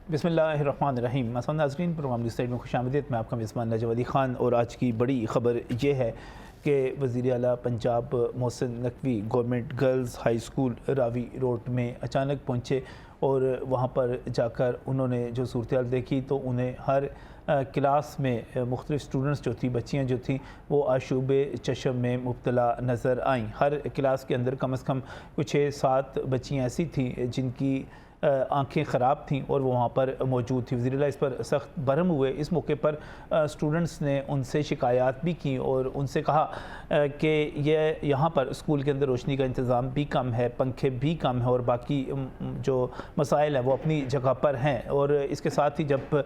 बिस्मिल्लाहिर्रहमानिर्रहीम। नाज़रीन, programme news side में खुशामदीद। मैं आपका मेज़बान नजव अली ख़ान और आज की बड़ी ख़बर ये है कि वज़ीर आला Punjab Mohsin Naqvi government girls high school Ravi road में अचानक पहुँचे और वहाँ पर जाकर उन्होंने जो सूरत देखी तो उन्हें हर क्लास में मुख्तलिफ़ स्टूडेंट्स जो थी, बच्चियाँ जो थी, वो आशूब चशम में मुब्तला नज़र आईं। हर क्लास के अंदर कम से कम कुछ 6-7 बच्चियाँ ऐसी थीं जिनकी आँखें ख़राब थीं और वो वहाँ पर मौजूद थी। वज़ीर आला इस पर सख्त बरहम हुए। इस मौके पर स्टूडेंट्स ने उनसे शिकायत भी की और उनसे कहा कि यहाँ पर स्कूल के अंदर रोशनी का इंतज़ाम भी कम है, पंखे भी कम है और बाकी जो मसाइल हैं वो अपनी जगह पर हैं। और इसके साथ ही जब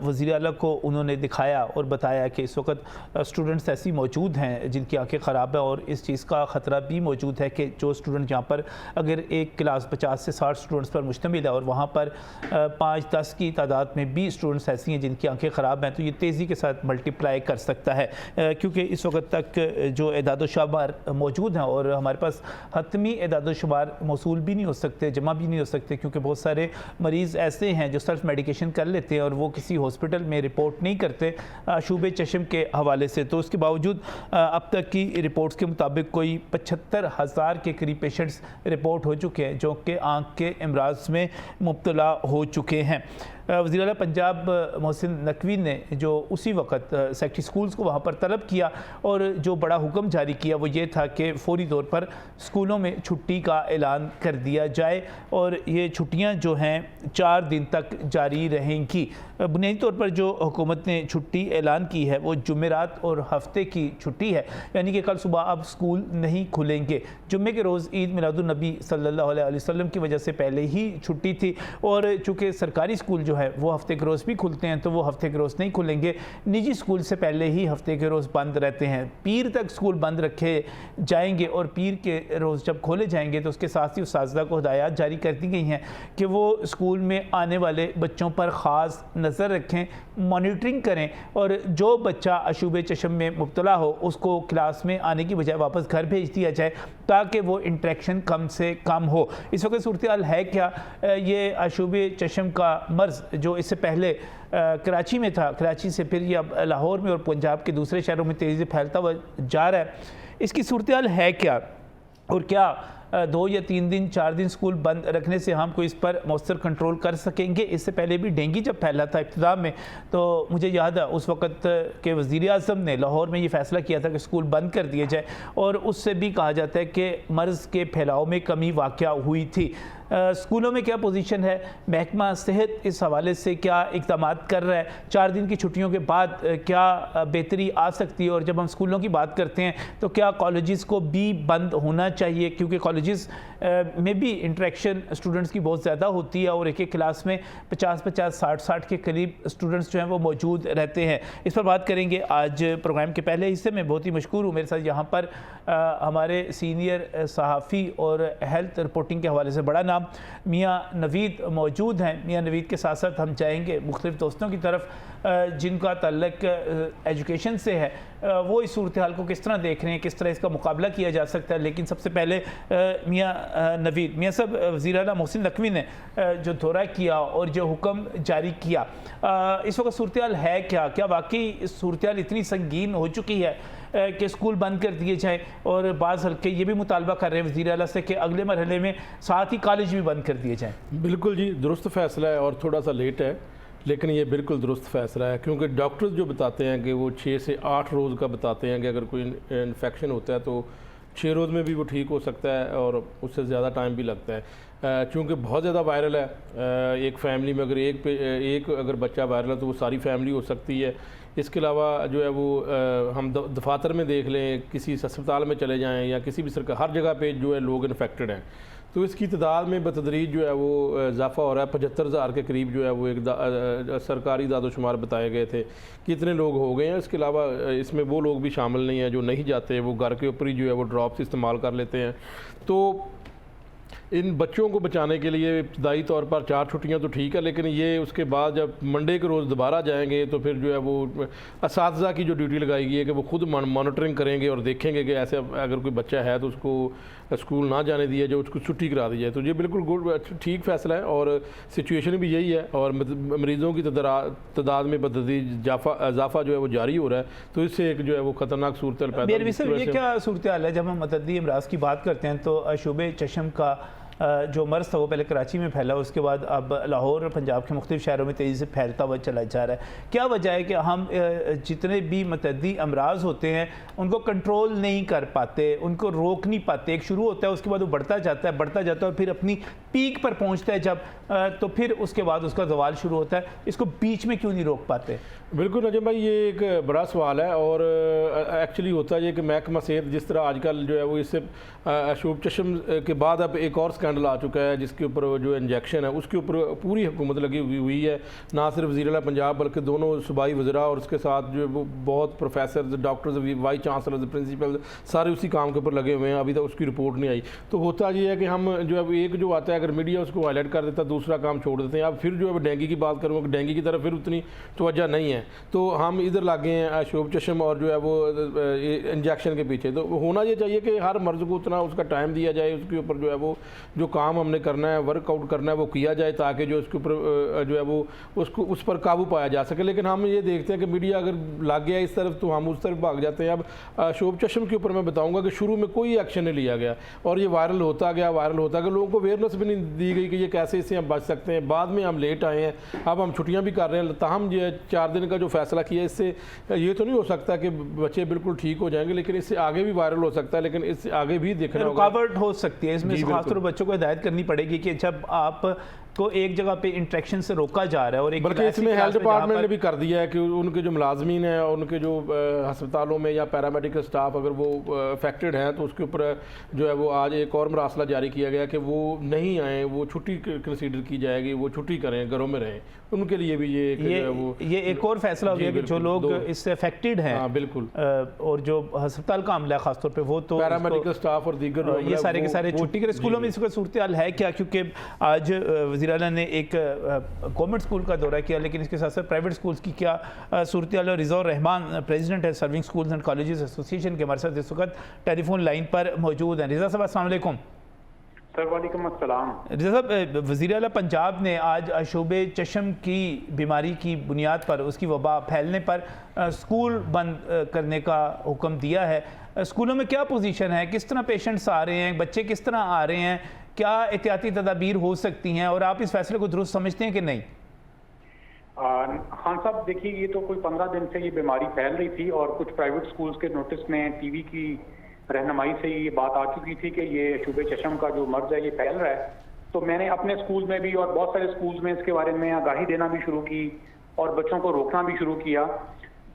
वज़ीर आला को उन्होंने दिखाया और बताया कि इस वक्त स्टूडेंट्स ऐसी मौजूद हैं जिनकी आँखें ख़राब हैं और इस चीज़ का ख़तरा भी मौजूद है कि जो स्टूडेंट यहाँ पर, अगर एक क्लास 50 से 60 स्टूडेंट्स पर मुश्तमिल है और वहाँ पर 5-10 की तादाद में भी स्टूडेंट्स ऐसी हैं जिनकी आंखें ख़राब हैं, तो ये तेज़ी के साथ मल्टीप्लाई कर सकता है। क्योंकि इस वक्त तक जो एदाद-ओ-शुमार मौजूद हैं और हमारे पास हतमी एदाद-ओ-शुमार मौसूल भी नहीं हो सकते, जमा भी नहीं हो सकते, क्योंकि बहुत सारे मरीज़ ऐसे हैं जो सेल्फ मेडिकेशन कर लेते हैं और वो किसी हॉस्पिटल में रिपोर्ट नहीं करते आशूब चशम के हवाले से। तो उसके बावजूद अब तक की रिपोर्ट्स के मुताबिक कोई 75,000 के करीब पेशेंट्स रिपोर्ट हो चुके हैं जो कि आँख के अमराज में मुब्तला हो चुके हैं। वज़ीर आला पंजाब मोहसिन नकवी ने जो उसी वक्त सेक्टरी स्कूल्स को वहाँ पर तलब किया और जो बड़ा हुक्म जारी किया वो ये था कि फ़ौरी तौर पर स्कूलों में छुट्टी का ऐलान कर दिया जाए और ये छुट्टियाँ जो हैं 4 दिन तक जारी रहेंगी। बुनियादी तौर पर जो हुकूमत ने छुट्टी ऐलान की है वो जुमेरात और हफ्ते की छुट्टी है, यानी कि कल सुबह अब स्कूल नहीं खुलेंगे। जुम्मे के रोज़ ईद मिलादुन्नबी सल्लल्लाहु अलैहि वसल्लम की वजह से पहले ही छुट्टी थी और चूँकि सरकारी स्कूल जो है वो हफ्ते के रोज़ भी खुलते हैं तो वो हफ्ते के रोज़ नहीं खुलेंगे। निजी स्कूल से पहले ही हफ्ते के रोज़ बंद रहते हैं। पीर तक स्कूल बंद रखे जाएंगे और पीर के रोज़ जब खोले जाएंगे तो उसके साथ ही उस्ताज़ा को हिदायत जारी कर दी गई हैं कि वो स्कूल में आने वाले बच्चों पर ख़ास नज़र रखें, मॉनिटरिंग करें और जो बच्चा अशूब चशम में मुब्तला हो उसको क्लास में आने की बजाय वापस घर भेज दिया जाए ताकि वो इंट्रैक्शन कम से कम हो। इस वक्त सूरत हाल है क्या, ये अशूब चशम का मर्ज़ जो इससे पहले कराची में था, कराची से फिर ये अब लाहौर में और पंजाब के दूसरे शहरों में तेज़ी से फैलता हुआ जा रहा है, इसकी सूरत हाल है क्या और क्या 2 या 3 दिन 4 दिन स्कूल बंद रखने से हम कोई इस पर मौसर कंट्रोल कर सकेंगे। इससे पहले भी डेंगू जब फैला था इब्तिदा में तो मुझे याद है उस वक्त के वज़ीर आज़म ने लाहौर में ये फ़ैसला किया था कि स्कूल बंद कर दिए जाए और उससे भी कहा जाता है कि मर्ज़ के फैलाव में कमी वाक़या हुई थी। स्कूलों में क्या पोजीशन है, महकमा सेहत इस हवाले से क्या इक़दाम कर रहा है, 4 दिन की छुट्टियों के बाद क्या बेहतरी आ सकती है। और जब हम स्कूलों की बात करते हैं तो क्या कॉलेजेस को भी बंद होना चाहिए, क्योंकि कॉलेजेस में भी इंटरेक्शन स्टूडेंट्स की बहुत ज़्यादा होती है और एक क्लास में 50-50 60-60 के करीब स्टूडेंट्स जो हैं वो मौजूद रहते हैं। इस पर बात करेंगे आज प्रोग्राम के पहले हिस्से में। बहुत ही मशकूर हूँ, मेरे साथ यहाँ पर हमारे सीनियर सहाफ़ी और हेल्थ रिपोर्टिंग के हवाले से बड़ा नाम मियाँ नवीद मौजूद हैं। मियाँ नवीद के साथ साथ हम चाहेंगे मुख्तलिफ़ दोस्तों की तरफ जिनका ताल्लुक एजुकेशन से है वो इस सूरत हाल को किस तरह देख रहे हैं, किस तरह इसका मुकाबला किया जा सकता है। लेकिन सबसे पहले मियाँ नवीद, मियाँ साहब, वज़ीर आला मोहसिन नकवी ने जो दौरा किया और जो हुक्म जारी किया, इस वक्त सूरत हाल है क्या, क्या वाकई इस सूरत हाल इतनी संगीन हो चुकी है कि स्कूल बंद कर दिए जाए और बाज़ हल्के ये भी मुतालबा कर रहे हैं वज़ीर आला से कि अगले मरहले में साथ ही कॉलेज भी बंद कर दिए जाएँ। बिल्कुल जी, दुरुस्त फ़ैसला है और थोड़ा सा लेट है लेकिन ये बिल्कुल दुरुस्त फ़ैसला है, क्योंकि डॉक्टर्स जो बताते हैं कि वो 6 से 8 रोज़ का बताते हैं कि अगर कोई इन्फेक्शन होता है तो 6 रोज़ में भी वो ठीक हो सकता है और उससे ज़्यादा टाइम भी लगता है। चूँकि बहुत ज़्यादा वायरल है, एक फैमिली में अगर एक अगर बच्चा वायरल है तो वो सारी फैमिली हो सकती है। इसके अलावा जो है वो हम दफातर में देख लें, किसी अस्पताल में चले जाएँ या किसी भी सरकार, हर जगह पे जो है लोग इन्फेक्टेड हैं तो इसकी तादाद में बतदरीज जो है वो इजाफ़ा हो रहा है। 75,000 के करीब जो है वो एक सरकारी दादोशुमार बताए गए थे कि इतने लोग हो गए हैं। इसके अलावा इसमें वो लोग भी शामिल नहीं हैं जो नहीं जाते, वो घर के ऊपर ही जो है वो ड्रॉप्स इस्तेमाल कर लेते हैं। तो इन बच्चों को बचाने के लिए इब्तदाई तौर पर 4 छुट्टियां तो ठीक है, लेकिन ये उसके बाद जब मंडे के रोज़ दोबारा जाएंगे तो फिर जो है वो असातिज़ा की जो ड्यूटी लगाई गई है कि वो खुद मॉनिटरिंग करेंगे और देखेंगे कि ऐसे अगर कोई बच्चा है तो उसको स्कूल ना जाने दिया जाए, उसको छुट्टी करा दी जाए। तो ये बिल्कुल गुड ठीक फैसला है और सिचुएशन भी यही है और मरीज़ों की तादाद में बदती इजाफा जो है वो जारी हो रहा है, तो इससे एक जो है वो ख़तरनाक सूरत पैदा। ये क्या सूरत हाल है? जब हम मतअद्दी अमराज की बात करते हैं तो शोबे चशम का जो मर्ज़ था वो पहले कराची में फैला, उसके बाद अब लाहौर और पंजाब के मुख्तलिफ शहरों में तेज़ी से फैलता हुआ चला जा रहा है। क्या वजह है कि हम जितने भी मतअद्दी अमराज होते हैं उनको कंट्रोल नहीं कर पाते, उनको रोक नहीं पाते? एक शुरू होता है, उसके बाद वो बढ़ता जाता है और फिर अपनी पीक पर पहुंचता है जब तो फिर उसके बाद उसका जवाल शुरू होता है। इसको बीच में क्यों नहीं रोक पाते? बिल्कुल नजम भाई, ये एक बड़ा सवाल है और एक्चुअली होता है कि महकमा सेहत जिस तरह आजकल जो है वो इससे अशूब चशम के बाद अब एक और स्कैंडल आ चुका है जिसके ऊपर जो इंजेक्शन है उसके ऊपर पूरी हुकूमत लगी हुई है, ना सिर्फ वज़ीर आला पंजाब बल्कि दोनों सूबाई वज़रा और उसके साथ जो है वो बहुत professor, doctors, vice chancellor, principal सारे उसी काम के ऊपर लगे हुए हैं। अभी तक उसकी रिपोर्ट नहीं आई। तो होता ये है कि हम जो है एक जो आता है अगर मीडिया उसको हाईलाइट कर देता है, दूसरा काम छोड़ देते हैं। अब फिर जो है डेंगू की बात करूँगा, डेंगू की तरफ फिर उतनी तवज्जो नहीं है, तो हम इधर लागे हैं अशूब चशम और जो है वो इंजेक्शन के पीछे। तो होना ये चाहिए कि हर मर्ज़ को उतना उसका टाइम दिया जाए, उसके ऊपर जो है वो जो काम हमने करना है, वर्कआउट करना है वो किया जाए ताकि जो उसके ऊपर जो है वो उसको उस पर काबू पाया जा सके। लेकिन हम ये देखते हैं कि मीडिया अगर लग गया इस तरफ तो हम उस तरफ भाग जाते हैं। अब अशूब चशम के ऊपर मैं बताऊँगा कि शुरू में कोई एक्शन नहीं लिया गया और ये वायरल होता गया लोगों को अवेयरनेस भी नहीं दी गई कि ये कैसे इससे हम बच सकते हैं। बाद में हम लेट आए हैं, अब हम छुट्टियाँ भी कर रहे हैं, ताहम ये 4 दिन का जो फैसला किया इससे ये तो नहीं हो सकता कि बच्चे बिल्कुल ठीक हो जाएंगे, लेकिन इससे आगे भी वायरल हो सकता है, लेकिन इससे आगे भी देखना रुकावट हो सकती है। इसमें खासतौर बच्चों को हिदायत करनी पड़ेगी कि जब आप को एक जगह पे इंट्रैक्शन से रोका जा रहा है और एक बल्कि इसमें हेल्थ डिपार्टमेंट ने भी कर दिया है कि उनके जो मुलाजमीन हैं, उनके जो हस्पतालों में या पैरामेडिकल स्टाफ अगर वो अफेक्टेड हैं तो उसके ऊपर जो है वो आज एक और मरासला जारी किया गया कि वो नहीं आए, वो छुट्टी कंसीडर की जाएगी, वो छुट्टी करें, घरों में रहें। उनके लिए भी ये एक और फैसला हो गया कि जो लोग इससे अफेक्टेड हैं, बिल्कुल, और जो हस्पताल का अमला खासतौर पे वो तो पैरामेडिकल स्टाफ और दीगर ये सारे के सारे छुट्टी करें। स्कूलों में इसका सूरत हाल है क्या? क्योंकि आज वज़ीर आला ने एक गवर्नमेंट स्कूल का दौरा किया, लेकिन इसके साथ साथ प्राइवेट स्कूल्स की क्या सूरत हाल है? रिज़ा रहमान प्रेसिडेंट है serving schools and colleges association के हमारे साथ इस वक्त टेलीफोन लाइन पर मौजूद हैं। रिज़ा साहब अस्सलाम वालेकुम। वालेकुम अस्सलाम। रिज़ा साहब, वज़ीर आला पंजाब ने आज अशूबे चशम की बीमारी की बुनियाद पर, उसकी वबा फैलने पर स्कूल बंद करने का हुक्म दिया है। स्कूलों में क्या पोजीशन है? किस तरह पेशेंट्स आ रहे हैं? बच्चे किस तरह आ रहे हैं? क्या एहतियाती तदाबीर हो सकती हैं और आप इस फैसले को दुरुस्त समझते हैं कि नहीं? खान साहब देखिए, ये तो कोई 15 दिन से ये बीमारी फैल रही थी और कुछ प्राइवेट स्कूल्स के नोटिस में टीवी की रहनुमाई से ये बात आ चुकी थी कि ये अशूबे चशम का जो मर्ज है ये फैल रहा है। तो मैंने अपने स्कूल में भी और बहुत सारे स्कूल्स में इसके बारे में आगाही देना भी शुरू की और बच्चों को रोकना भी शुरू किया।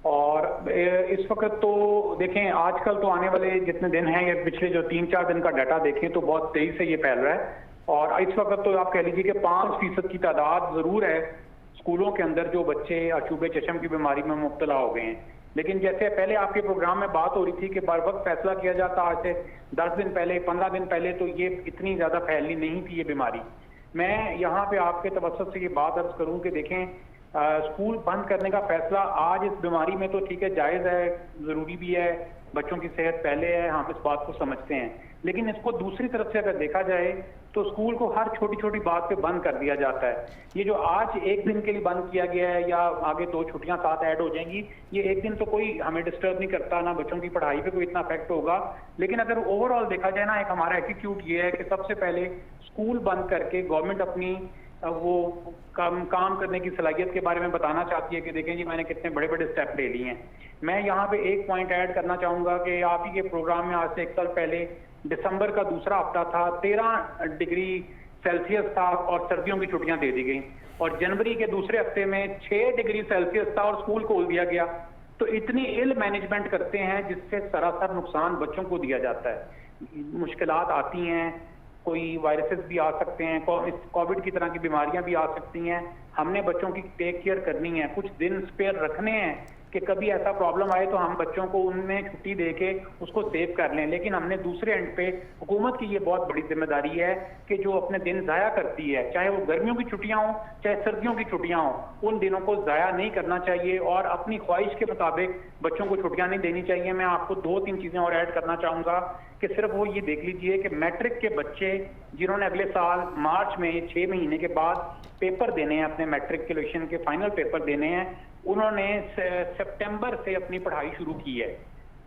और इस वक्त तो देखें, आजकल तो आने वाले जितने दिन हैं, ये पिछले जो 3-4 दिन का डाटा देखें तो बहुत तेजी से ये फैल रहा है। और इस वक्त तो आप कह लीजिए कि 5% की तादाद जरूर है स्कूलों के अंदर जो बच्चे अशूबे चशम की बीमारी में मुब्तला हो गए हैं। लेकिन जैसे पहले आपके प्रोग्राम में बात हो रही थी कि बर वक्त फैसला किया जाता, आज से 10 दिन पहले, 15 दिन पहले तो ये इतनी ज्यादा फैलनी नहीं थी ये बीमारी। मैं यहाँ पे आपके तवज्जुह से ये बात अर्ज करूँ कि देखें, स्कूल बंद करने का फैसला आज इस बीमारी में तो ठीक है, जायज़ है, ज़रूरी भी है, बच्चों की सेहत पहले है, हम इस बात को समझते हैं। लेकिन इसको दूसरी तरफ से अगर देखा जाए तो स्कूल को हर छोटी छोटी बात पे बंद कर दिया जाता है। ये जो आज एक दिन के लिए बंद किया गया है या आगे 2 छुट्टियां साथ ऐड हो जाएंगी, ये एक दिन तो कोई हमें डिस्टर्ब नहीं करता, ना बच्चों की पढ़ाई पे कोई इतना इफेक्ट होगा। लेकिन अगर ओवरऑल देखा जाए ना, एक हमारा एटीट्यूड ये है कि सबसे पहले स्कूल बंद करके गवर्नमेंट अपनी वो काम करने की सलाहियत के बारे में बताना चाहती है कि देखें जी, मैंने कितने बड़े बड़े स्टेप ले लिए हैं। मैं यहाँ पे एक पॉइंट ऐड करना चाहूंगा कि आप ही के प्रोग्राम में आज से 1 साल पहले दिसंबर का दूसरा हफ्ता था, 13 डिग्री सेल्सियस था और सर्दियों की छुट्टियां दे दी गई, और जनवरी के दूसरे हफ्ते में 6 डिग्री सेल्सियस था और स्कूल खोल दिया गया। तो इतनी इल मैनेजमेंट करते हैं जिससे सरासर नुकसान बच्चों को दिया जाता है। मुश्किलात आती हैं, कोई वायरसेस भी आ सकते हैं, कोविड की तरह की बीमारियां भी आ सकती हैं। हमने बच्चों की टेक केयर करनी है, कुछ दिन स्पेयर रखने हैं कि कभी ऐसा प्रॉब्लम आए तो हम बच्चों को उनमें छुट्टी दे के उसको सेव कर लें, लेकिन हमने दूसरे एंड पे हुकूमत की ये बहुत बड़ी जिम्मेदारी है कि जो अपने दिन ज़ाया करती है, चाहे वो गर्मियों की छुट्टियां हों चाहे सर्दियों की छुट्टियां हों, उन दिनों को ज़ाया नहीं करना चाहिए और अपनी ख्वाहिश के मुताबिक बच्चों को छुट्टियां नहीं देनी चाहिए। मैं आपको 2-3 चीज़ें और ऐड करना चाहूँगा कि सिर्फ वो ये देख लीजिए कि मैट्रिक के बच्चे जिन्होंने अगले साल मार्च में 6 महीने के बाद पेपर देने हैं, अपने मैट्रिकुलेशन के फाइनल पेपर देने हैं, उन्होंने सितंबर से अपनी पढ़ाई शुरू की है।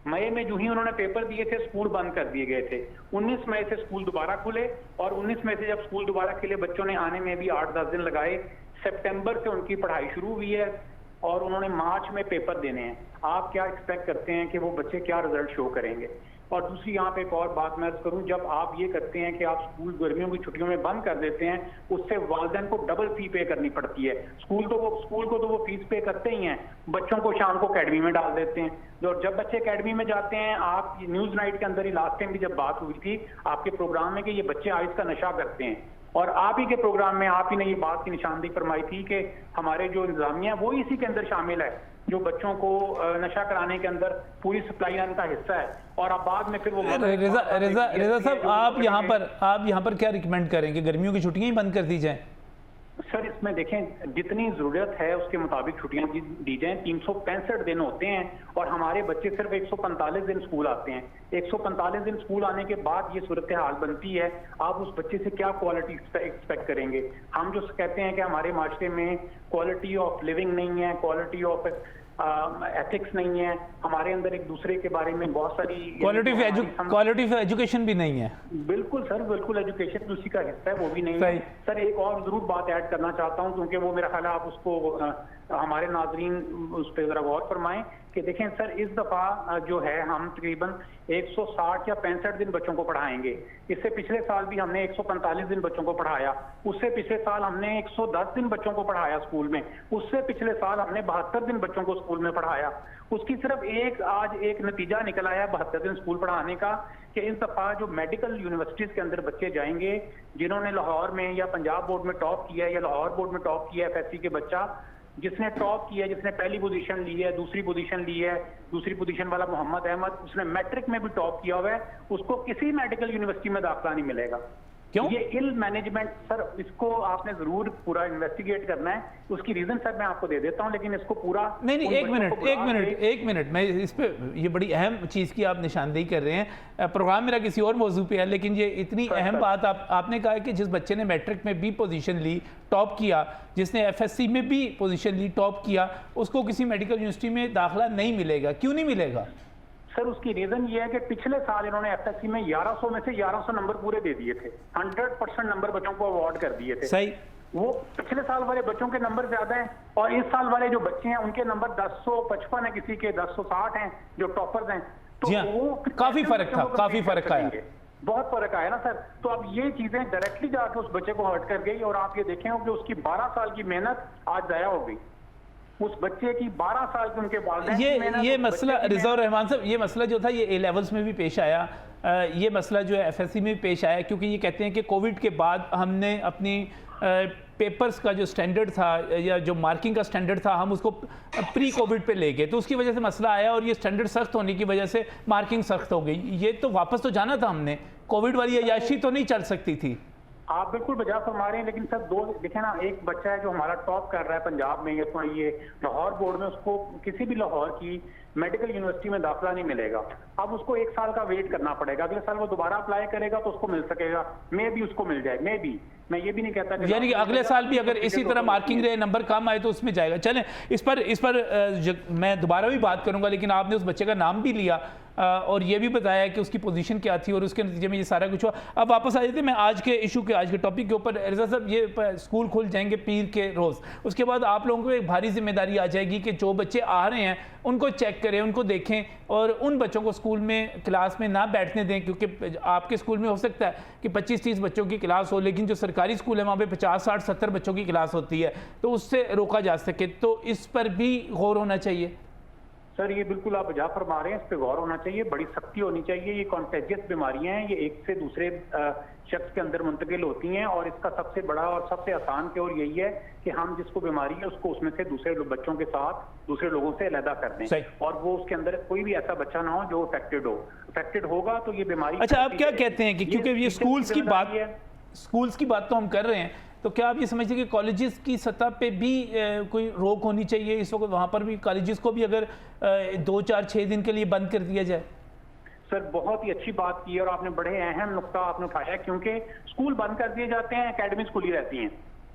मई में जो ही उन्होंने पेपर दिए थे स्कूल बंद कर दिए गए थे। 19 मई से स्कूल दोबारा खुले और 19 मई से जब स्कूल दोबारा खुले बच्चों ने आने में भी 8-10 दिन लगाए। सितंबर से उनकी पढ़ाई शुरू हुई है और उन्होंने मार्च में पेपर देने हैं। आप क्या एक्सपेक्ट करते हैं कि वो बच्चे क्या रिजल्ट शो करेंगे? और दूसरी यहाँ पे एक और बात मैं अर्ज करूँ, जब आप ये करते हैं कि आप स्कूल गर्मियों की छुट्टियों में बंद कर देते हैं, उससे वालिदैन को डबल फी पे करनी पड़ती है। स्कूल को तो वो फीस पे करते ही हैं, बच्चों को शाम को अकेडमी में डाल देते हैं। और जब बच्चे अकेडमी में जाते हैं, आप न्यूज नाइट के अंदर ही लास्ट टाइम भी जब बात हुई थी आपके प्रोग्राम में कि ये बच्चे आइस का नशा करते हैं, और आप ही के प्रोग्राम में आप ही ने ये बात की निशानदेही फरमाई थी कि हमारे जो इंतजामिया वो इसी के अंदर शामिल है, जो बच्चों को नशा कराने के अंदर पूरी सप्लाई लाइन का हिस्सा है। और अब बाद में फिर वो रिजा साहब, आप यहाँ पर क्या रिकमेंड करेंगे? गर्मियों की छुट्टियां ही बंद कर दी जाएं? सर इसमें देखें, जितनी जरूरत है उसके मुताबिक छुट्टियां दी जाएं। 365 दिन होते हैं और हमारे बच्चे सिर्फ 145 दिन स्कूल आते हैं। 145 दिन स्कूल आने के बाद ये सूरत हाल बनती है, आप उस बच्चे से क्या क्वालिटी एक्सपेक्ट करेंगे? हम जो कहते हैं कि हमारे माशरे में क्वालिटी ऑफ लिविंग नहीं है, क्वालिटी ऑफ एथिक्स नहीं है, हमारे अंदर एक दूसरे के बारे में बहुत सारी क्वालिटी ऑफ एजुकेशन भी नहीं है। बिल्कुल सर, बिल्कुल एजुकेशन उसी का हिस्सा है, वो भी नहीं है। सर एक और जरूर बात ऐड करना चाहता हूं, क्योंकि वो मेरा ख्याल है आप उसको हमारे नाजरीन उस पर जरा गौर फरमाएं कि देखें सर, इस दफा जो है हम तकरीबन 160 या 65 दिन बच्चों को पढ़ाएंगे। इससे पिछले साल भी हमने 145 दिन बच्चों को पढ़ाया, उससे पिछले साल हमने 110 दिन बच्चों को पढ़ाया स्कूल में, उससे पिछले साल हमने 72 दिन बच्चों को स्कूल में पढ़ाया। उसकी सिर्फ आज एक नतीजा निकल आया 72 दिन स्कूल पढ़ाने का कि इस दफा जो मेडिकल यूनिवर्सिटीज के अंदर बच्चे जाएंगे, जिन्होंने लाहौर में या पंजाब बोर्ड में टॉप किया है या लाहौर बोर्ड में टॉप किया है, FSC के बच्चा जिसने टॉप किया है, जिसने पहली पोजीशन ली है, दूसरी पोजीशन ली है, दूसरी पोजीशन वाला मोहम्मद अहमद, उसने मैट्रिक में भी टॉप किया हुआ है, उसको किसी मेडिकल यूनिवर्सिटी में दाखिला नहीं मिलेगा। क्यों? ये इल मैनेजमेंट सर, इसको आपने जरूर पूरा इन्वेस्टिगेट करना है। उसकी रीजन सर मैं आपको दे देता हूं, लेकिन इसको पूरा नहीं, एक मिनट मैं इस पे, ये बड़ी अहम चीज़ की आप निशानदेही कर रहे हैं। प्रोग्राम मेरा किसी और मौजू पे है, लेकिन ये इतनी अहम बात आपने कहा कि जिस बच्चे ने मैट्रिक में भी पोजीशन ली, टॉप किया, जिसने FSC में भी पोजीशन ली, टॉप किया, उसको किसी मेडिकल यूनिवर्सिटी में दाखिला नहीं मिलेगा। क्यों नहीं मिलेगा? सर उसकी रीजन ये है कि पिछले साल इन्होंने FSC में 1100 में से 1100 नंबर पूरे दे दिए थे, 100% नंबर बच्चों को अवार्ड कर दिए थे। सही, वो पिछले साल वाले बच्चों के नंबर ज्यादा हैं और इस साल वाले जो बच्चे हैं उनके नंबर 1055 है, किसी के 1060 हैं जो टॉपर्स हैं। तो वो काफी फर्क आया, बहुत फर्क आया ना सर। तो अब ये चीजें डायरेक्टली जाके उस बच्चे को हर्ट कर गई और आप ये देखें कि उसकी 12 साल की मेहनत आज जाया हो गई। उस बच्चे की 12 साल के उनके वालिदैन ये मसला रिजवान रहमान साहब, ये मसला जो था ये A लेवल्स में भी पेश आया, ये मसला जो है FSC में भी पेश आया, क्योंकि ये कहते हैं कि कोविड के बाद हमने अपनी पेपर्स का जो स्टैंडर्ड था या जो मार्किंग का स्टैंडर्ड था हम उसको प्री कोविड पे ले गए, तो उसकी वजह से मसला आया और ये स्टैंडर्ड सख्त होने की वजह से मार्किंग सख्त हो गई। ये तो वापस तो जाना था हमने, कोविड वाली अय्याशी तो नहीं चल सकती थी। आप बिल्कुल बजा फरमा रहे हैं, लेकिन सर दो देखें ना, एक बच्चा है जो हमारा टॉप कर रहा है पंजाब में या तो ये लाहौर बोर्ड में, उसको किसी भी लाहौर की मेडिकल यूनिवर्सिटी में दाखिला नहीं मिलेगा। अब उसको 1 साल का वेट करना पड़ेगा, अगले साल वो दोबारा अप्लाई करेगा तो उसको मिल सकेगा, मे भी उसको मिल जाए, मे भी, मैं ये भी नहीं कहता कि यानी कि अगले साल भी अगर इसी तरह मार्किंग रहे, नंबर कम आए तो उसमें जाएगा। चलें, इस पर मैं दोबारा भी बात करूंगा, लेकिन आपने उस बच्चे का नाम भी लिया और ये भी बताया कि उसकी पोजीशन क्या थी और उसके नतीजे में ये सारा कुछ हुआ। अब वापस आ जाते हैं मैं आज के इशू के, आज के टॉपिक के ऊपर। रिजा साहब, ये स्कूल खुल जाएंगे पीर के रोज़, उसके बाद आप लोगों को एक भारी जिम्मेदारी आ जाएगी कि जो बच्चे आ रहे हैं उनको चेक करें, उनको देखें और उन बच्चों को स्कूल में क्लास में ना बैठने दें, क्योंकि आपके स्कूल में हो सकता है कि 25-30 बच्चों की क्लास हो, लेकिन जो सरकारी स्कूल है वहाँ पे 50-60-70 बच्चों की क्लास होती है, तो उससे रोका जा सके। तो इस पर भी गौर होना चाहिए। सर ये बिल्कुल आप जा फरमा रहे हैं, इस पे गौर होना चाहिए, बड़ी सख्ती होनी चाहिए। ये कॉन्टेजियस बीमारियां हैं, ये एक से दूसरे शख्स के अंदर मुंतकिल होती हैं, और इसका सबसे बड़ा और सबसे आसान की ओर यही है कि हम जिसको बीमारी है उसको उसमें से दूसरे बच्चों के साथ दूसरे लोगों से अलहदा कर दें, और वो उसके अंदर कोई भी ऐसा बच्चा ना हो जो अफेक्टेड होगा तो ये बीमारी। अच्छा, आप क्या कहते हैं कि क्योंकि ये स्कूल्स की बात तो हम कर रहे हैं, तो क्या आप ये समझते हैं कि कॉलेजेस की सतह पे भी कोई रोक होनी चाहिए इस वक्त? वहाँ पर भी कॉलेजेस को भी अगर 2, 4, 6 दिन के लिए बंद कर दिया जाए? सर बहुत ही अच्छी बात की है, और आपने बड़े अहम नुक्ता आपने उठाया, क्योंकि स्कूल बंद कर दिए जाते हैं, एकेडमीज खुली रहती हैं,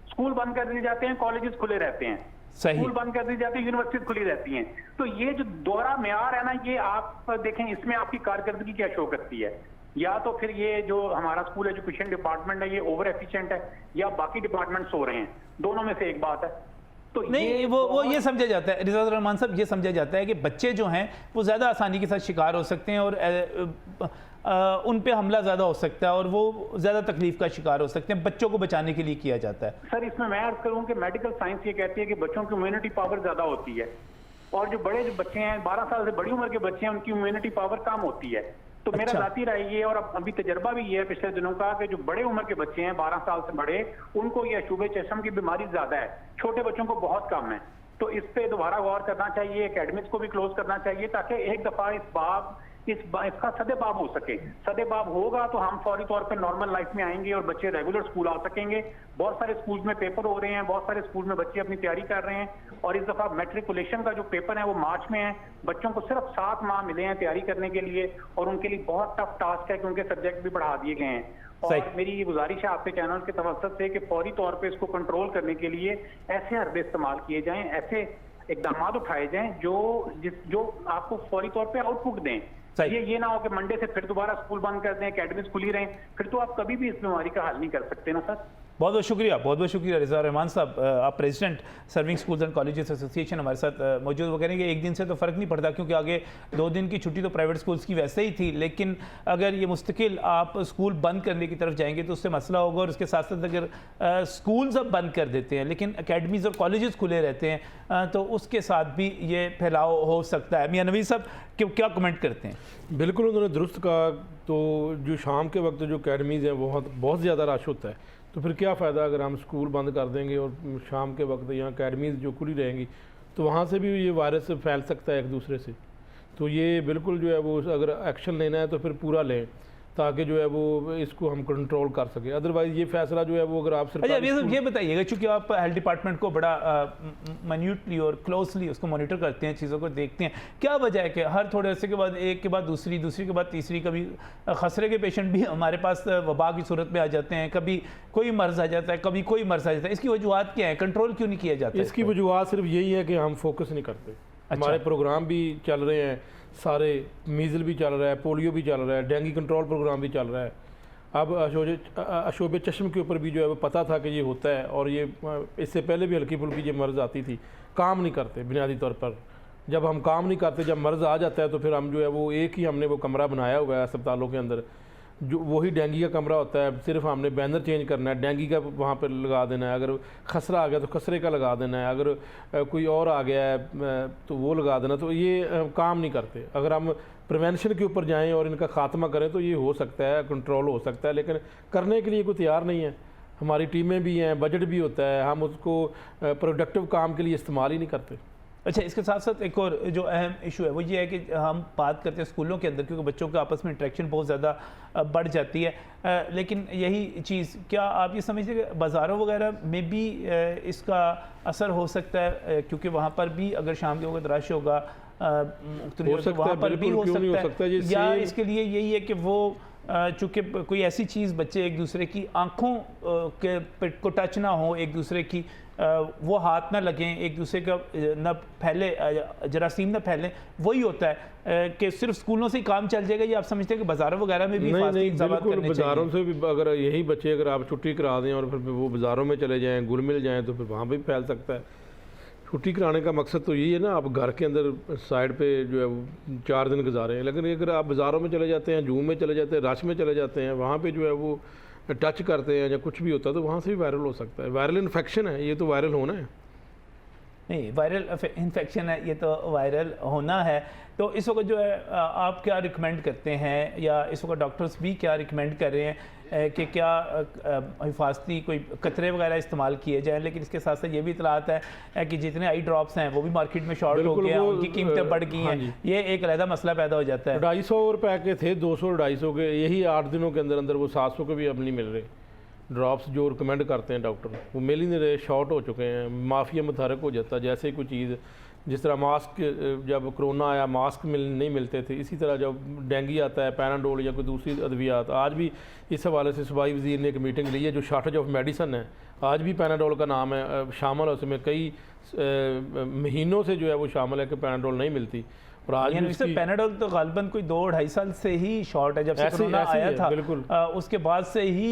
स्कूल बंद कर दिए जाते हैं, कॉलेजेस खुले रहते हैं, स्कूल बंद कर दिए जाते हैं, यूनिवर्सिटीज खुली रहती हैं। तो ये जो दोहरा म्यार है ना, ये आप देखें, इसमें आपकी कारकर्दगी क्या शो करती है? या तो फिर ये जो हमारा स्कूल एजुकेशन डिपार्टमेंट है ये ओवर एफिशिएंट है, या बाकी डिपार्टमेंट सो रहे हैं, दोनों में से एक बात है। तो नहीं, वो ये समझा जाता है रिजात रहमान साहब, ये समझा जाता है कि बच्चे जो हैं वो ज़्यादा आसानी के साथ शिकार हो सकते हैं, और उन पे हमला ज़्यादा हो सकता है, और वो ज़्यादा तकलीफ का शिकार हो सकते हैं। बच्चों को बचाने के लिए किया जाता है। सर इसमें मैं अर्ज करूँ कि मेडिकल साइंस ये कहती है कि बच्चों की इम्यूनिटी पावर ज़्यादा होती है, और जो बच्चे हैं 12 साल से बड़ी उम्र के बच्चे हैं उनकी इम्यूनिटी पावर कम होती है। तो मेरा जाती राय ये, और अभी तजर्बा भी ये है पिछले दिनों का, कि जो बड़े उम्र के बच्चे हैं 12 साल से बड़े, उनको ये अशूबे चश्म की बीमारी ज्यादा है, छोटे बच्चों को बहुत कम है। तो इस पे दोबारा गौर करना चाहिए, एकेडमिक्स को भी क्लोज करना चाहिए, ताकि एक दफा इसका सदेबाब हो सके। सदेबाब होगा तो हम फौरी तौर पे नॉर्मल लाइफ में आएंगे और बच्चे रेगुलर स्कूल आ सकेंगे। बहुत सारे स्कूल्स में पेपर हो रहे हैं, बहुत सारे स्कूल में बच्चे अपनी तैयारी कर रहे हैं, और इस दफा मैट्रिकुलेशन का जो पेपर है वो मार्च में है। बच्चों को सिर्फ 7 माह मिले हैं तैयारी करने के लिए, और उनके लिए बहुत टफ टास्क है क्योंकि सब्जेक्ट भी बढ़ा दिए गए हैं। और मेरी ये गुजारिश है आपके चैनल के तवज्जुह से कि फौरी तौर पे इसको कंट्रोल करने के लिए ऐसे हरबे इस्तेमाल किए जाएं, ऐसे इकदाम उठाए जाएं जो आपको फौरी तौर पे आउटपुट दें। ये ना हो कि मंडे से फिर दोबारा स्कूल बंद कर दें, एकेडमीज खुली रहें, फिर तो आप कभी भी इस बीमारी का हल नहीं कर सकते ना सर। बहुत बहुत शुक्रिया रिज़ा रहमान साहब, आप president serving schools and colleges association हमारे साथ मौजूद। वो कह रहे हैं कि एक दिन से तो फ़र्क नहीं पड़ता, क्योंकि आगे 2 दिन की छुट्टी तो प्राइवेट स्कूल्स की वैसे ही थी, लेकिन अगर ये मुस्तकिल आप स्कूल बंद करने की तरफ जाएंगे तो उससे मसला होगा। और उसके साथ साथ अगर स्कूल्स अब बंद कर देते हैं लेकिन अकेडमीज़ और कॉलेजेस खुले रहते हैं तो उसके साथ भी ये फैलाव हो सकता है। मियां नवीद साहब क्या कमेंट करते हैं? बिल्कुल उन्होंने दुरुस्त कहा। तो जो शाम के वक्त जो अकेडमीज़ हैं बहुत ज़्यादा रश होता है, तो फिर क्या फ़ायदा अगर हम स्कूल बंद कर देंगे और शाम के वक्त यहाँ अकेडमीज़ जो खुली रहेंगी तो वहाँ से भी ये वायरस फैल सकता है एक दूसरे से। तो ये बिल्कुल जो है वो अगर एक्शन लेना है तो फिर पूरा लें, ताकि जो है वो इसको हम कंट्रोल कर सकें। अदरवाइज़ ये फैसला जो है वो अगर आप ये बताइएगा, चूँकि आप हेल्थ डिपार्टमेंट को बड़ा माइन्यूटली और क्लोजली उसको मॉनिटर करते हैं, चीज़ों को देखते हैं, क्या वजह है कि हर थोड़े अरसे के बाद एक के बाद दूसरी के बाद तीसरी, कभी खसरे के पेशेंट भी हमारे पास वबा की सूरत में आ जाते हैं, कभी कोई मर्ज आ जाता है, कभी कोई मर्ज आ जाता है, इसकी वजूहत क्या है? कंट्रोल क्यों नहीं किया जाता? इसकी वजूहत सिर्फ यही है कि हम फोकस नहीं करते। हमारे प्रोग्राम भी चल रहे हैं सारे, मीज़ल भी चल रहा है, पोलियो भी चल रहा है, डेंगू कंट्रोल प्रोग्राम भी चल रहा है। अब अशोबे चश्म के ऊपर भी जो है वो पता था कि ये होता है, और ये इससे पहले भी हल्की फुल्की ये मर्ज़ आती थी, काम नहीं करते बुनियादी तौर पर। जब हम काम नहीं करते, जब मर्ज़ आ जाता है तो फिर हम जो है वो एक ही हमने वो कमरा बनाया हुआ है अस्पतालों के अंदर, जो वही डेंगू का कमरा होता है, सिर्फ हमने बैनर चेंज करना है, डेंगू का वहाँ पर लगा देना है, अगर खसरा आ गया तो खसरे का लगा देना है, अगर कोई और आ गया है तो वो लगा देना। तो ये काम नहीं करते। अगर हम प्रिवेंशन के ऊपर जाएं और इनका खात्मा करें तो ये हो सकता है, कंट्रोल हो सकता है, लेकिन करने के लिए कोई तैयार नहीं है। हमारी टीमें भी हैं, बजट भी होता है, हम उसको प्रोडक्टिव काम के लिए इस्तेमाल ही नहीं करते। अच्छा, इसके साथ साथ एक और जो अहम इशू है वो ये है कि हम बात करते हैं स्कूलों के अंदर, क्योंकि बच्चों के आपस में इंटरेक्शन बहुत ज़्यादा बढ़ जाती है, लेकिन यही चीज़ क्या आप ये समझते हैं कि बाज़ारों वगैरह में भी इसका असर हो सकता है? क्योंकि वहाँ पर भी अगर शाम के वक्त रश होगा वहाँ पर भी हो सकता है, या इसके लिए यही है कि वो चूँकि कोई ऐसी चीज़ बच्चे एक दूसरे की आँखों को टच ना हो, एक दूसरे की वो हाथ ना लगें, एक दूसरे का न फैले, जरासीम ना फैलें, वही होता है कि सिर्फ स्कूलों से ही काम चल जाएगा? ये आप समझते हैं कि बाज़ारों वगैरह में भी बिल्कुल बाज़ारों से भी अगर यही बच्चे अगर आप छुट्टी करा दें और फिर वो बाज़ारों में चले जाएँ, घुल मिल जाएँ, तो फिर वहाँ भी फैल सकता है। छुट्टी कराने का मकसद तो यही है ना, आप घर के अंदर साइड पे जो है वो 4 दिन गुजारें, लेकिन अगर आप बाज़ारों में चले जाते हैं, जूम में चले जाते हैं, रश में चले जाते हैं, वहाँ पे जो है वो टच करते हैं या कुछ भी होता है तो वहाँ से भी वायरल हो सकता है। वायरल इन्फेक्शन है, ये तो वायरल होना है। नहीं, वायरल इन्फेक्शन है, ये तो वायरल होना है। तो इस वक्त जो है आप क्या रिकमेंड करते हैं, या इस वक्त डॉक्टर्स भी क्या रिकमेंड कर रहे हैं कि क्या हिफाजती कोई कतरे वगैरह इस्तेमाल किए जाएँ? लेकिन इसके साथ साथ ये भी इतलात है कि जितने आई ड्रॉप्स हैं वो भी मार्केट में शॉर्ट हो गए हैं, उनकी कीमतें बढ़ गई हैं। ये एक अलग मसला पैदा हो जाता है। 250 रुपए के थे, 200-250 के, यही 8 दिनों के अंदर अंदर वो 700 के भी अब नहीं मिल रहे। ड्रॉप्स जो रिकमेंड करते हैं डॉक्टर, वो मिल ही नहीं रहे, शॉर्ट हो चुके हैं। माफिया मुतहरक हो जाता है। जैसे ही कोई चीज़, जिस तरह मास्क, जब कोरोना आया मास्क नहीं मिलते थे, इसी तरह जब डेंगू आता है, पैराडोल या कोई दूसरी अद्वियात। आज भी इस हवाले से सूबाई वज़ीर ने एक मीटिंग ली है, जो शॉर्टेज ऑफ मेडिसन है, आज भी पैराडोल का नाम है शामिल है उसमें। कई महीनों से जो है वो शामिल है कि पैराडोल नहीं मिलती। और आज भी उसकी पैनाडोल तो गालबन कोई 2-2.5 साल से ही शॉर्ट है, जब से कोरोना आया था। बिल्कुल उसके बाद से ही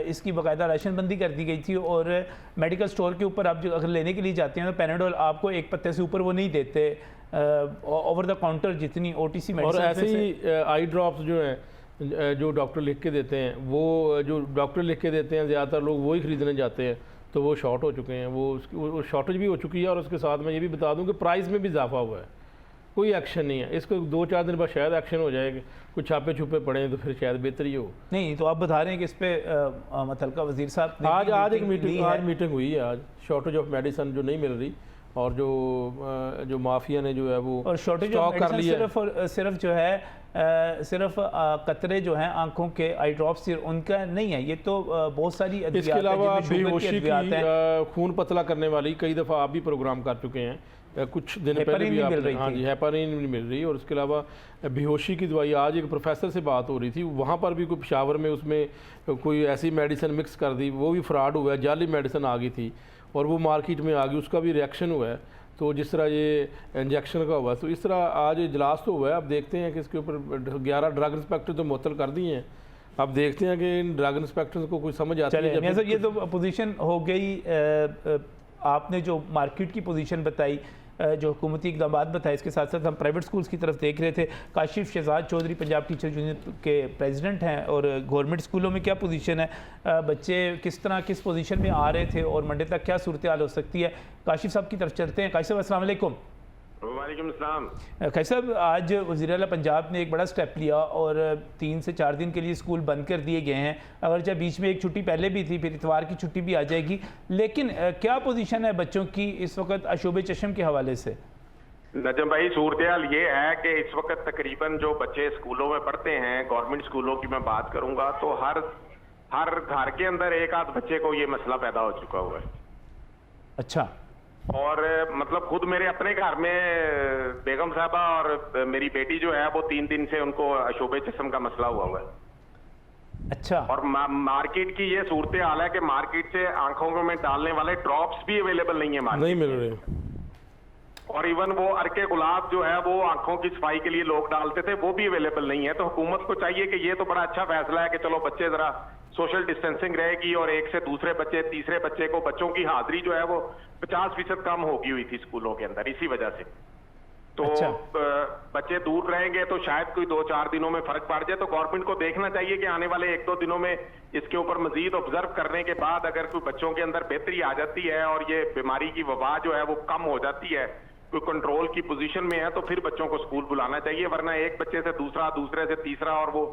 इसकी बाकायदा राशनबंदी कर दी गई थी, और मेडिकल स्टोर के ऊपर आप जो अगर लेने के लिए जाते हैं तो पैनाडोल आपको एक पत्ते से ऊपर वो नहीं देते, ओवर द काउंटर जितनी OTC मेडिसिन। और ऐसे ही आई ड्रॉप्स जो हैं, जो डॉक्टर लिख के देते हैं, वो जो डॉक्टर लिख के देते हैं ज़्यादातर लोग वही ख़रीदने जाते हैं, तो वो शॉर्ट हो चुके हैं। वो शॉर्टेज भी हो चुकी है। और उसके साथ मैं ये भी बता दूं कि प्राइस में भी इजाफा हुआ है। कोई एक्शन नहीं है इसको, 2-4 दिन बाद शायद एक्शन हो जाएगा, कुछ छापे छुपे पड़े तो फिर शायद बेहतरी हो। नहीं तो आप बता रहे हैं कि इस पे मुतल्लिका वज़ीर साहब आज एक मीटिंग हुई है। आज शॉर्टेज ऑफ मेडिसिन जो नहीं मिल रही, और जो माफिया ने जो है वो और शॉर्टेज ऑफ मेडिसिन सिर्फ जो है सिर्फ कतरे जो हैं आंखों के, आई ड्रॉप्स, उनका नहीं है। ये तो बहुत सारी इसके अलावा बेहोशी की, खून पतला करने वाली, कई दफ़ा आप भी प्रोग्राम कर चुके हैं, कुछ दिन पहले भी आपने, हाँ जी, हेपारिन नहीं मिल रही। और उसके अलावा बेहोशी की दवाई, आज एक प्रोफेसर से बात हो रही थी, वहाँ पर भी कोई पेशावर में उसमें कोई ऐसी मेडिसिन मिक्स कर दी, वो भी फ्रॉड हुआ है, जाली मेडिसिन आ गई थी और वो मार्केट में आ गई, उसका भी रिएक्शन हुआ है। तो जिस तरह ये इंजेक्शन का हुआ, तो इस तरह आज इजलास तो हुआ है। अब देखते हैं कि इसके ऊपर 11 ड्रग इंस्पेक्टर तो मुअत्तल कर दिए हैं। अब देखते हैं कि इन ड्रग इंस्पेक्टर्स को कोई समझ आती है। सर ये तो पोजीशन हो गई, आपने जो मार्केट की पोजीशन बताई, जो हुकूमती इक़दाम बताए, इसके साथ साथ हम प्राइवेट स्कूल्स की तरफ देख रहे थे। काशिफ शहजाद चौधरी पंजाब टीचर यूनियन के प्रेसिडेंट हैं, और गवर्नमेंट स्कूलों में क्या पोजीशन है, बच्चे किस तरह किस पोजीशन में आ रहे थे, और मंडे तक क्या सूरत हाल हो सकती है। काशिफ साहब की तरफ चलते हैं। काशिफ साहब अस्सलाम वालेकुम। वालेकुम सलाम। खैर साहब, आज वज़ीर आला पंजाब ने एक बड़ा स्टेप लिया और 3 से 4 दिन के लिए स्कूल बंद कर दिए गए हैं। अगर जब बीच में एक छुट्टी पहले भी थी, फिर इतवार की छुट्टी भी आ जाएगी, लेकिन क्या पोजीशन है बच्चों की इस वक्त अशूबे चशम के हवाले से? नजम भाई, सूरत हाल ये है कि इस वक्त तकरीबन जो बच्चे स्कूलों में पढ़ते हैं, गवर्नमेंट स्कूलों की मैं बात करूंगा, तो हर घर के अंदर एक आध बच्चे को ये मसला पैदा हो चुका हुआ है। अच्छा। और मतलब खुद मेरे अपने घर में बेगम साहबा और मेरी बेटी जो है वो 3 दिन से उनको अशूबे जिस्म का मसला हुआ है। अच्छा। और मार्केट की ये सूरत हाल है कि मार्केट से आंखों में डालने वाले ड्रॉप्स भी अवेलेबल नहीं है मार्केट, नहीं मिल रहे। और इवन वो अरके गुलाब जो है वो आंखों की सफाई के लिए लोग डालते थे, वो भी अवेलेबल नहीं है। तो हुकूमत को चाहिए कि ये तो बड़ा अच्छा फैसला है कि चलो बच्चे जरा सोशल डिस्टेंसिंग रहेगी, और एक से दूसरे बच्चे, तीसरे बच्चे को, बच्चों की हाजिरी जो है वो 50% कम होगी हुई थी स्कूलों के अंदर इसी वजह से। तो अच्छा। बच्चे दूर रहेंगे तो शायद कोई 2-4 दिनों में फर्क पड़ जाए। तो गवर्नमेंट को देखना चाहिए कि आने वाले 1-2 दिनों में इसके ऊपर मजीद ऑब्जर्व करने के बाद अगर कोई बच्चों के अंदर बेहतरी आ जाती है और ये बीमारी की वबा जो है वो कम हो जाती है, कोई कंट्रोल की पोजीशन में है, तो फिर बच्चों को स्कूल बुलाना चाहिए। वरना एक बच्चे से दूसरा, दूसरे से तीसरा, और वो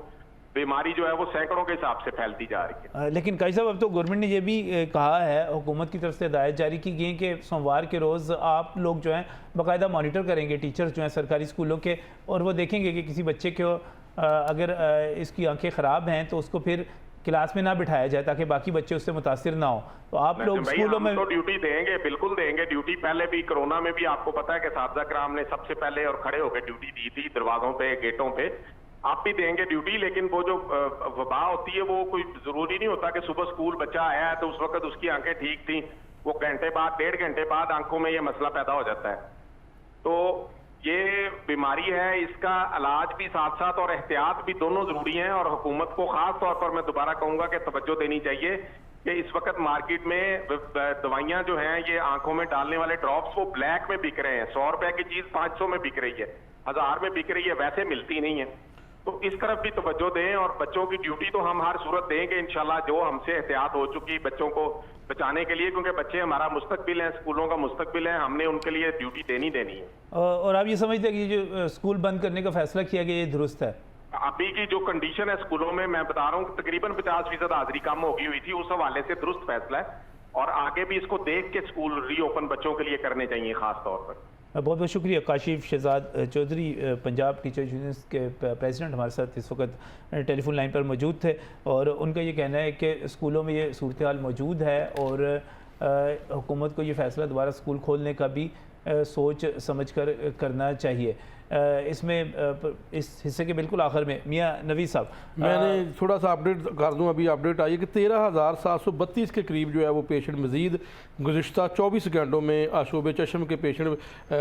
बीमारी जो है वो सैकड़ों के हिसाब से फैलती जा रही है। लेकिन कई साहब, अब तो गवर्नमेंट ने ये भी कहा है, हुकूमत की तरफ से हिदायत जारी की गई कि सोमवार के रोज़ आप लोग जो हैं बाकायदा मॉनिटर करेंगे, टीचर्स जो हैं सरकारी स्कूलों के, और वो देखेंगे कि किसी बच्चे को अगर इसकी आंखें ख़राब हैं तो उसको फिर क्लास में ना बिठाया जाए ताकि बाकी बच्चे उससे मुतासिर ना हो। तो आप लोग स्कूलों में तो ड्यूटी देंगे, बिल्कुल देंगे ड्यूटी। पहले भी कोरोना में भी आपको पता है कि साथजा कराम ने सबसे पहले और खड़े होकर ड्यूटी दी थी दरवाजों पे, गेटों पे। आप भी देंगे ड्यूटी, लेकिन वो जो वबा होती है वो कोई जरूरी नहीं होता कि सुबह स्कूल बच्चा आया है तो उस वक्त उसकी आंखें ठीक थी, वो घंटे बाद, 1.5 घंटे बाद आंखों में ये मसला पैदा हो जाता है। तो ये बीमारी है, इसका इलाज भी साथ साथ और एहतियात भी दोनों जरूरी हैं। और हुकूमत को खास तौर पर मैं दोबारा कहूंगा कि तवज्जो देनी चाहिए कि इस वक्त मार्केट में दवाइयां जो हैं, ये आंखों में डालने वाले ड्रॉप्स, वो ब्लैक में बिक रहे हैं। 100 रुपए की चीज 500 में बिक रही है, 1000 में बिक रही है, वैसे मिलती नहीं है। तो इस तरफ भी तवज्जो दें और बच्चों की ड्यूटी तो हम हर सूरत देंगे इंशाल्लाह, जो हमसे एहतियात हो चुकी बच्चों को बचाने के लिए, क्योंकि बच्चे हमारा मुस्तकबिल हैं, स्कूलों का मुस्तकबिल है, हमने उनके लिए ड्यूटी देनी है। और आप ये समझते हैं कि जो स्कूल बंद करने का फैसला किया गया ये दुरुस्त है? अभी की जो कंडीशन है स्कूलों में, मैं बता रहा हूँ तकरीबन 50% हाजिरी कम हो गई हुई थी, उस हवाले से दुरुस्त फैसला है और आगे भी इसको देख के स्कूल रीओपन बच्चों के लिए करने चाहिए खास तौर पर। बहुत बहुत शुक्रिया। काशिफ शहजाद चौधरी, पंजाब टीचर यूनियंस के प्रेसिडेंट, हमारे साथ इस वक्त टेलीफोन लाइन पर मौजूद थे और उनका ये कहना है कि स्कूलों में ये सूरत हाल मौजूद है और हुकूमत को ये फ़ैसला दोबारा स्कूल खोलने का भी सोच समझ कर करना चाहिए। इसमें इस हिस्से के बिल्कुल आखिर में मियाँ नवी साहब, मैंने थोड़ा सा अपडेट कर दूं, अभी अपडेट आई है कि 13,732 के करीब जो है वो पेशेंट मज़ीद गुज़िश्ता 24 घंटों में आशूब चशम के पेशेंट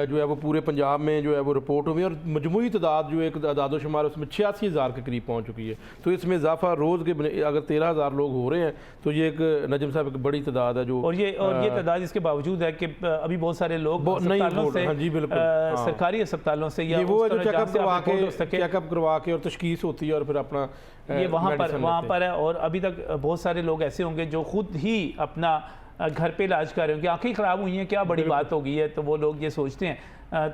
जो है वो पूरे पंजाब में जो है वो रिपोर्ट हुई और मजमूई तादाद जो एक आदाद शुमार उसमें 86,000 के करीब पहुँच चुकी है। तो इसमें इजाफा रोज़ के अगर 13,000 लोग हो रहे हैं तो ये एक नजम साहब एक बड़ी तादाद है जो, और ये तादाद इसके बावजूद है कि अभी बहुत सारे लोग सरकारी अस्पतालों से ये वो है जो चेकअप करवा के और तशखीस होती है और फिर अपना ये वहाँ पर है। और अभी तक बहुत सारे लोग ऐसे होंगे जो खुद ही अपना घर पे इलाज कर रहे हो कि आंखें ख़राब हुई हैं, क्या बड़ी बात हो गई है, तो वो लोग ये सोचते हैं।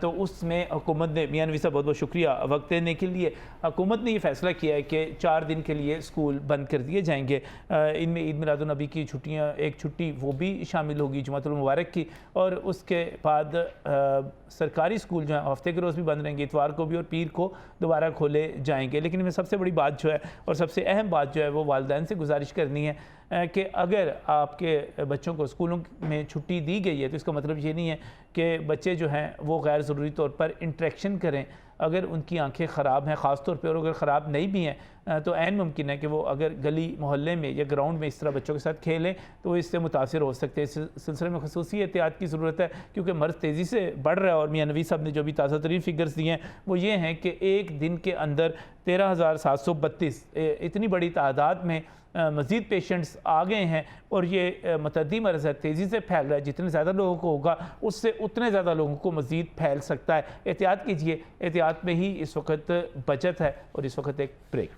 तो उसमें हुकूमत ने, मियाँ नवी साहब बहुत बहुत शुक्रिया वक्त देने के लिए, हुकूमत ने ये फ़ैसला किया है कि 4 दिन के लिए स्कूल बंद कर दिए जाएंगे। इनमें ईद मिलादुन्नबी की छुट्टियाँ, एक छुट्टी वो भी शामिल होगी जुमातुल मुबारक की, और उसके बाद सरकारी स्कूल जो है हफ्ते के रोज़ भी बंद रहेंगे, इतवार को भी और पीर को दोबारा खोले जाएंगे। लेकिन इनमें सबसे बड़ी बात जो है और सबसे अहम बात जो है वो वालिदैन से गुजारिश करनी है कि अगर आपके बच्चों को स्कूलों में छुट्टी दी गई है तो इसका मतलब ये नहीं है कि बच्चे जो हैं वो गैर ज़रूरी तौर पर इंटरेक्शन करें। अगर उनकी आंखें ख़राब हैं ख़ास तौर पे, और अगर ख़राब नहीं भी हैं तो ऐन मुमकिन है कि वो अगर गली मोहल्ले में या ग्राउंड में इस तरह बच्चों के साथ खेलें तो इससे मुतासिर हो सकते हैं। इस सिलसिले में खसूसी एहतियात की ज़रूरत है क्योंकि मर्ज़ तेज़ी से बढ़ रहा है। और मियाँ नवी साहब ने जो भी ताज़ा तरीन फिगर्स दिए हैं वो ये हैं कि एक दिन के अंदर 13,732 इतनी बड़ी तादाद में मज़ीद पेशेंट्स आ गए हैं और ये मतअद्दी मर्ज़ है, तेज़ी से फैल रहा है। जितने ज़्यादा लोगों को होगा उससे उतने ज़्यादा लोगों को मज़ीद फैल सकता है। एहतियात कीजिए, एहतियात में ही इस वक्त बचत है। और इस वक्त एक ब्रेक।